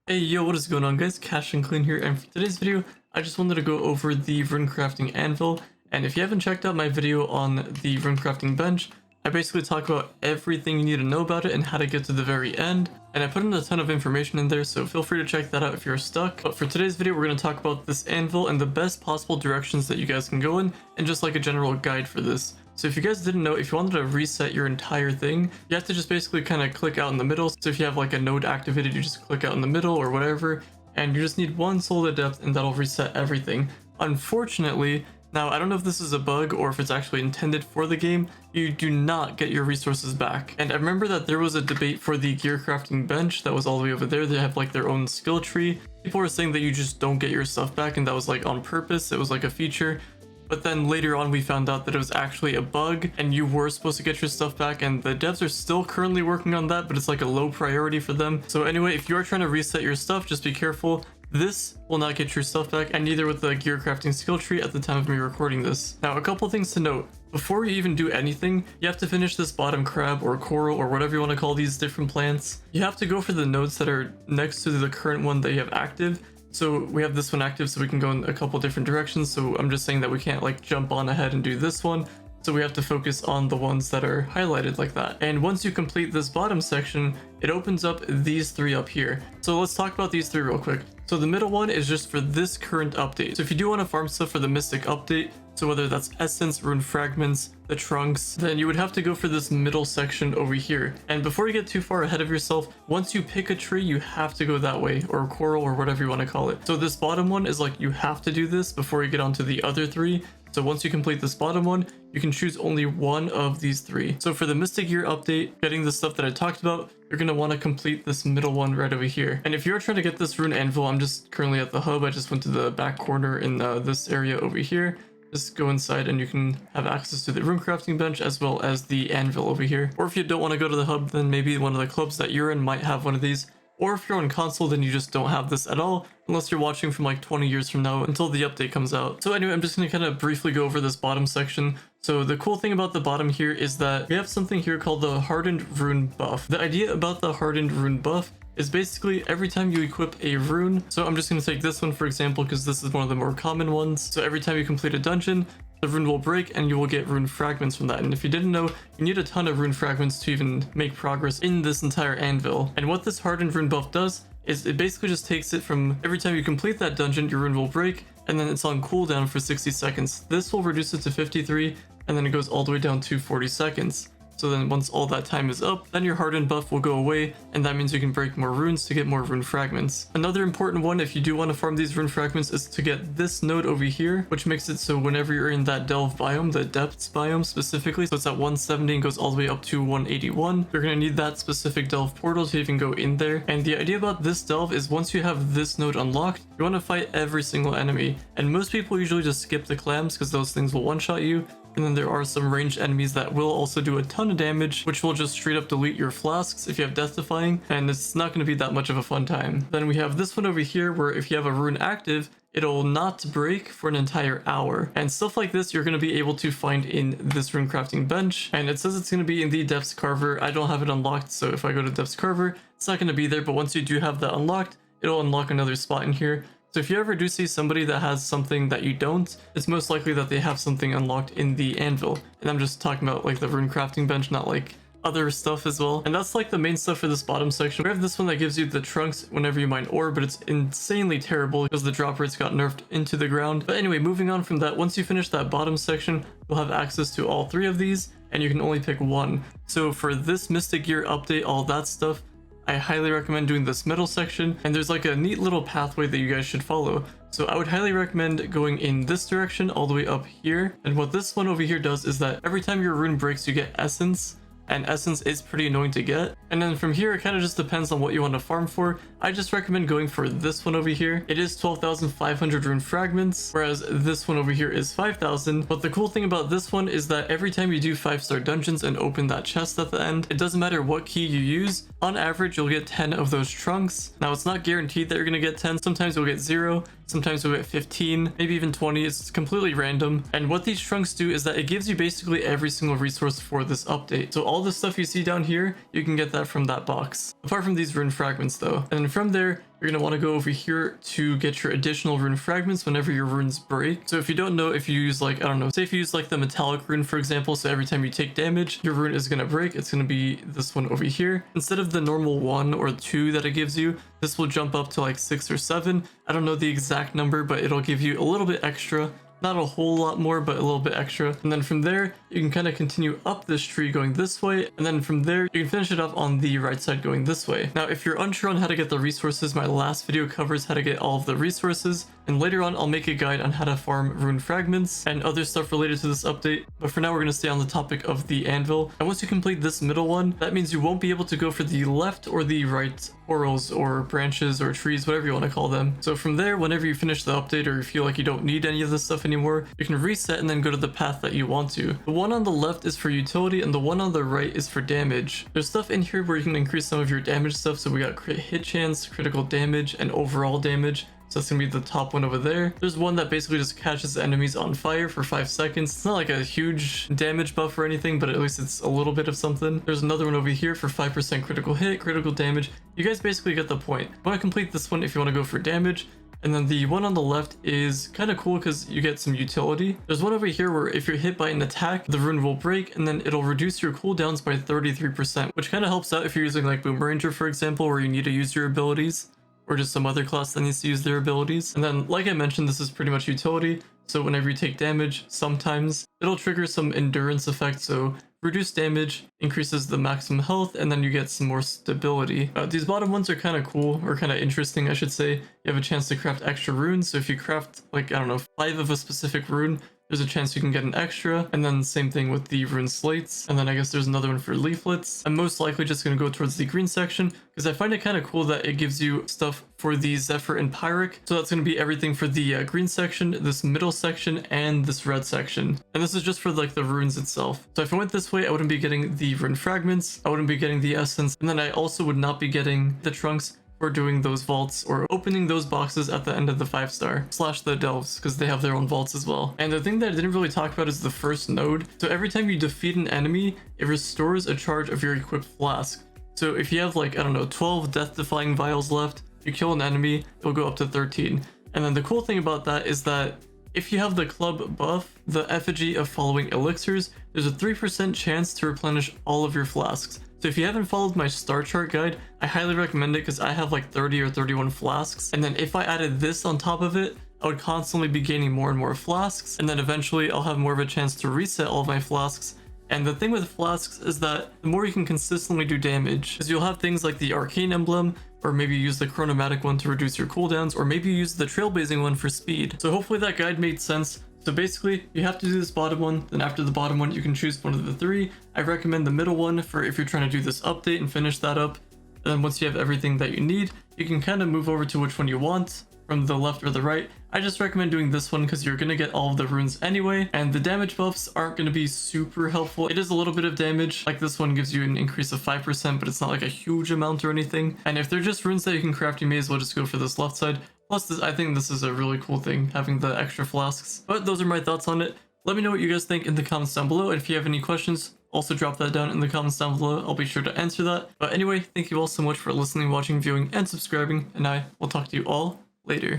Hey yo, what is going on guys? Cash and Clean here, and for today's video, I just wanted to go over the Rune Crafting Anvil. And if you haven't checked out my video on the Rune Crafting Bench, I basically talk about everything you need to know about it and how to get to the very end. And I put in a ton of information in there, so feel free to check that out if you're stuck. But for today's video, we're going to talk about this anvil and the best possible directions that you guys can go in, and just like a general guide for this. So if you guys didn't know, if you wanted to reset your entire thing, you have to just basically kind of click out in the middle. So if you have like a node activated, you just click out in the middle or whatever, and you just need one soul to depth and that'll reset everything. Unfortunately, now I don't know if this is a bug or if it's actually intended for the game, you do not get your resources back. And I remember that there was a debate for the gear crafting bench that was all the way over there. They have like their own skill tree. People were saying that you just don't get your stuff back, and that was like on purpose. It was like a feature. But then later on we found out that it was actually a bug and you were supposed to get your stuff back, and the devs are still currently working on that, but it's like a low priority for them. So anyway, if you are trying to reset your stuff, just be careful. This will not get your stuff back, and neither with the gear crafting skill tree at the time of me recording this. Now, a couple things to note. Before you even do anything, you have to finish this bottom crab or coral or whatever you want to call these different plants. You have to go for the nodes that are next to the current one that you have active. So we have this one active, so we can go in a couple different directions. So I'm just saying that we can't like jump on ahead and do this one. So we have to focus on the ones that are highlighted like that. And once you complete this bottom section, it opens up these three up here. So let's talk about these three real quick. So the middle one is just for this current update. So if you do want to farm stuff for the Mystic update, so whether that's essence, rune fragments, the trunks, then you would have to go for this middle section over here. And before you get too far ahead of yourself, once you pick a tree, you have to go that way, or a coral, or whatever you want to call it. So this bottom one is like you have to do this before you get onto the other three. So once you complete this bottom one, you can choose only one of these three. So for the Mystic Year update, getting the stuff that I talked about, you're going to want to complete this middle one right over here. And if you're trying to get this rune anvil, I'm just currently at the hub. I just went to the back corner in this area over here. Just go inside and you can have access to the rune crafting bench as well as the anvil over here. Or if you don't want to go to the hub, then maybe one of the clubs that you're in might have one of these. Or if you're on console, then you just don't have this at all, unless you're watching from like 20 years from now until the update comes out. So anyway, I'm just going to kind of briefly go over this bottom section. So the cool thing about the bottom here is that we have something here called the Hardened Rune buff. The idea about the Hardened Rune buff is basically every time you equip a rune. So I'm just going to take this one for example, because this is one of the more common ones. So every time you complete a dungeon, the rune will break and you will get rune fragments from that. And if you didn't know, you need a ton of rune fragments to even make progress in this entire anvil. And what this Hardened Rune buff does is it basically just takes it from every time you complete that dungeon, your rune will break, and then it's on cooldown for 60 seconds. This will reduce it to 53, and then it goes all the way down to 40 seconds. So then once all that time is up, then your hardened buff will go away, and that means you can break more runes to get more rune fragments. Another important one if you do want to farm these rune fragments is to get this node over here, which makes it so whenever you're in that delve biome, the depths biome specifically, so it's at 170 and goes all the way up to 181, you're going to need that specific delve portal to even go in there. And the idea about this delve is once you have this node unlocked, you want to fight every single enemy. And most people usually just skip the clams because those things will one-shot you. And then there are some ranged enemies that will also do a ton of damage, which will just straight up delete your flasks if you have death defying, and it's not going to be that much of a fun time. Then we have this one over here where if you have a rune active, it'll not break for an entire hour. And stuff like this you're going to be able to find in this rune crafting bench. And it says it's going to be in the depths carver. I don't have it unlocked, so if I go to depths carver, it's not going to be there, but once you do have that unlocked, it'll unlock another spot in here. So if you ever do see somebody that has something that you don't, it's most likely that they have something unlocked in the anvil. And I'm just talking about like the rune crafting bench, not like other stuff as well. And that's like the main stuff for this bottom section. We have this one that gives you the trunks whenever you mine ore, but it's insanely terrible because the drop rates got nerfed into the ground. But anyway, moving on from that, once you finish that bottom section, you'll have access to all three of these, and you can only pick one. So for this Mystic Gear update, all that stuff, I highly recommend doing this middle section, and there's like a neat little pathway that you guys should follow. So I would highly recommend going in this direction all the way up here. And what this one over here does is that every time your rune breaks, you get essence. And essence is pretty annoying to get. And then from here, it kind of just depends on what you want to farm for. I just recommend going for this one over here. It is 12,500 rune fragments, whereas this one over here is 5,000. But the cool thing about this one is that every time you do 5-star dungeons and open that chest at the end, it doesn't matter what key you use. On average, you'll get 10 of those trunks. Now, it's not guaranteed that you're going to get 10. Sometimes you'll get 0. Sometimes you'll get 15, maybe even 20. It's completely random. And what these trunks do is that it gives you basically every single resource for this update. So all the stuff you see down here, you can get that that from that box. Apart from these rune fragments though. And then from there, you're going to want to go over here to get your additional rune fragments whenever your runes break. So if you don't know, if you use like, I don't know, say if you use like the metallic rune, for example, so every time you take damage, your rune is going to break. It's going to be this one over here. Instead of the normal 1 or 2 that it gives you, this will jump up to like 6 or 7. I don't know the exact number, but it'll give you a little bit extra. Not a whole lot more, but a little bit extra. And then from there, you can kind of continue up this tree going this way. And then from there, you can finish it off on the right side going this way. Now, if you're unsure on how to get the resources, my last video covers how to get all of the resources. And later on, I'll make a guide on how to farm rune fragments and other stuff related to this update. But for now, we're going to stay on the topic of the anvil. And once you complete this middle one, that means you won't be able to go for the left or the right orals or branches or trees, whatever you want to call them. So from there, whenever you finish the update or you feel like you don't need any of this stuff anymore, you can reset and then go to the path that you want to. The one on the left is for utility and the one on the right is for damage. There's stuff in here where you can increase some of your damage stuff. So we got crit hit chance, critical damage, and overall damage. So that's gonna be the top one over there. There's one that basically just catches enemies on fire for 5 seconds. It's not like a huge damage buff or anything, but at least it's a little bit of something. There's another one over here for 5% critical hit, critical damage. You guys basically get the point. I want to complete this one if you want to go for damage. And then the one on the left is kind of cool because you get some utility. There's one over here where if you're hit by an attack, the rune will break and then it'll reduce your cooldowns by 33%, which kind of helps out if you're using like Boom Ranger, for example, where you need to use your abilities, or just some other class that needs to use their abilities. And then, like I mentioned, this is pretty much utility. So whenever you take damage, sometimes it'll trigger some endurance effect. So reduced damage increases the maximum health, and then you get some more stability. These bottom ones are kind of cool, or kind of interesting, I should say. You have a chance to craft extra runes. So if you craft, like, I don't know, 5 of a specific rune, there's a chance you can get an extra. And then same thing with the rune slates. And then I guess there's another one for leaflets. I'm most likely just going to go towards the green section because I find it kind of cool that it gives you stuff for the Zephyr and Pyric. So that's going to be everything for the green section, this middle section, and this red section. And this is just for like the runes itself. So if I went this way, I wouldn't be getting the rune fragments. I wouldn't be getting the essence. And then I also would not be getting the trunks for doing those vaults or opening those boxes at the end of the 5-star / the delves, because they have their own vaults as well. And the thing that I didn't really talk about is the first node. So every time you defeat an enemy, it restores a charge of your equipped flask. So if you have like, I don't know, 12 death-defying vials left, you kill an enemy, it'll go up to 13. And then the cool thing about that is that if you have the club buff, the effigy of following elixirs, there's a 3% chance to replenish all of your flasks. So if you haven't followed my star chart guide, I highly recommend it because I have like 30 or 31 flasks. And then if I added this on top of it, I would constantly be gaining more and more flasks. And then eventually I'll have more of a chance to reset all of my flasks. And the thing with flasks is that the more you can consistently do damage, is you'll have things like the arcane emblem, or maybe you use the chronomatic one to reduce your cooldowns, or maybe you use the trailblazing one for speed. So hopefully that guide made sense. So basically, you have to do this bottom one, then after the bottom one, you can choose one of the 3. I recommend the middle one for if you're trying to do this update and finish that up. And then once you have everything that you need, you can kind of move over to which one you want, from the left or the right. I just recommend doing this one because you're going to get all of the runes anyway, and the damage buffs aren't going to be super helpful. It is a little bit of damage, like this one gives you an increase of 5%, but it's not like a huge amount or anything. And if they're just runes that you can craft, you may as well just go for this left side. Plus, I think this is a really cool thing, having the extra flasks. But those are my thoughts on it. Let me know what you guys think in the comments down below, and if you have any questions, also drop that down in the comments down below. I'll be sure to answer that. But anyway, thank you all so much for listening, watching, viewing, and subscribing, and I will talk to you all later.